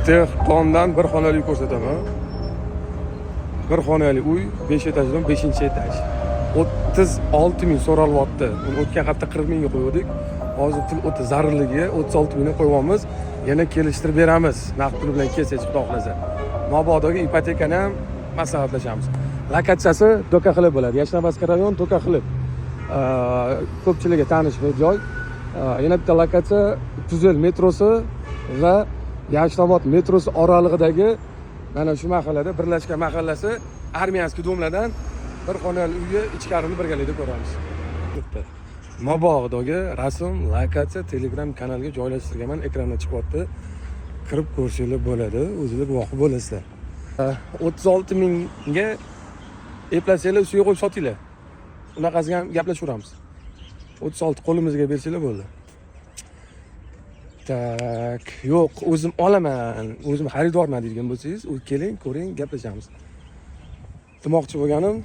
Dehqondan bir xonali uy ko'rsataman. Bir xonali uy 5 etajdan 5-etaj. 36 ming so'ralyapti. Uni o'tgan hafta 40 mingga qo'ydik. Hozir pul o'ta zarurligi 36 mingga qo'yamiz. Yana kelishtirib beramiz. Naqd pul bilan kelsangiz xudo xolasa. Mabodoga ipotekani ham maslahatlashamiz. Lokatsiyasi To'qaqilib bo'ladi. Yashnobodskiy rayon To'qaqilib. Ko'pchilikga tanish bir joy. Yana bitta lokatsiya Tuzel metrosi va Yashnobod metrosi oralig'idagi mana shu mahallada birlashgan mahallasi Armiyanskiy domlardan bir xonali uyni ichkarini birgalikda ko'ramiz. Mabodoga rasm, lokatsiya Telegram kanaliga joylashtirganman, ekranda chiqyapti. Kirib ko'rsanglar bo'ladi, o'zingizlar guvohi bo'lasizlar. 36 mingga eplasanglar ustiga qo'yib sotinglar. Unaqasiga ham gaplashaveramiz. 36 qo'limizga bersanglar bo'ldi. Tak, yo'q, o'zim olaman, o'zim xaridorman degan bo'lsangiz, keling, ko'ring, gaplashamiz. Demoqchi bo'lganim,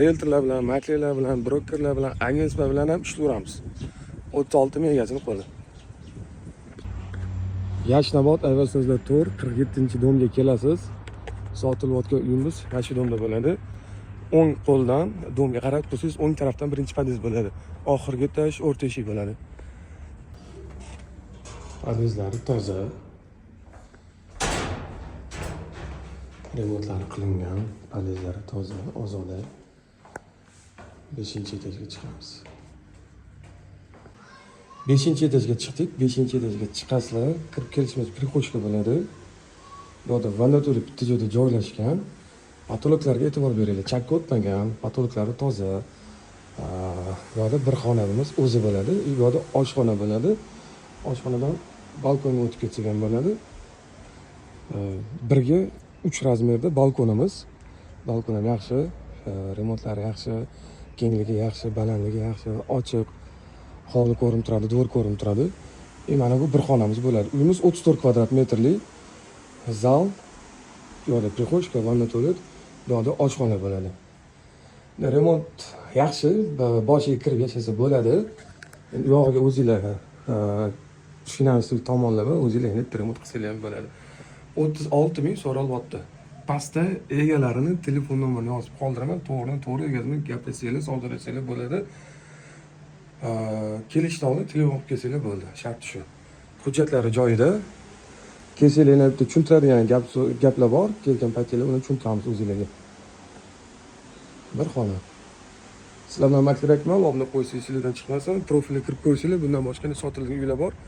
realtorlar bilan, maklerlar bilan, brokerlar bilan, agentlar bilan ham ishlaveramiz. 36 ming egasini qo'li. Yashnobod Aviasozlar To'r 47-domga kelasiz. Sotilayotgan uyimiz mana shu domda bo'ladi. O'ng qo'ldan domga qarab tursangiz, o'ng tarafdan birinchi podez bo'ladi. Oxirgi etaj o'rta eshik bo'ladi. Podezlari toza. Remontlari qilingan, podezlari toza, ozoda. 5-etajga chiqamiz. 5-etajga chiqdik. 5-etajga chiqasizlar, kirib kelishimiz prixochka bo'ladi. Bu yerda vannatori bitta joyda joylashgan. Patologlarga e'tibor beringlar. Chakka o'tmagan, patologlari toza. Bu yerda bir xonamiz o'zi bo'ladi. Bu yerda oshxona bo'ladi. Oshxonadan balkonga o'tib ketsak ham bo'ladi. Birga 3 razmerda balkonimiz. Balkon ham yaxshi, remontlari yaxshi, kengligi yaxshi, balandligi yaxshi, ochiq. Hovli ko'rinib turadi, dvor ko'rinib turadi. Mana bu bir xonamiz bo'ladi. Uyimiz 34 kvadrat metrli. Zal, bu yerda prixochka, vanna tualet, bu yerda oshxona bo'ladi. Remont yaxshi, boshiga kirib yashasa bo'ladi. Endi u yog'iga o'zingizlar finansal tomonlama o'zingizlar endi remont qilsanglar ham bo'ladi. 36 ming so'ralyapti. Pastda egalarini telefon nomerini yozib qoldiraman. To'g'ri egasini gaplashsanglar, savdolashsanglar bo'ladi. Kelishdan oldin telefon qilib kelsanglar bo'ldi. Sharti shu. Hujjatlari joyida. Kelsanglar bitta tushuntiradigan gaplar bor. Kelgan paytingizda uni tushuntiramiz o'zingizlarga. Bir xona. Sizlar bilan Makler Akmal, obuna qo'ysanglar chiqmasin, profilga kirib ko'rsanglar, bundan boshqa sotilgan uylar bor.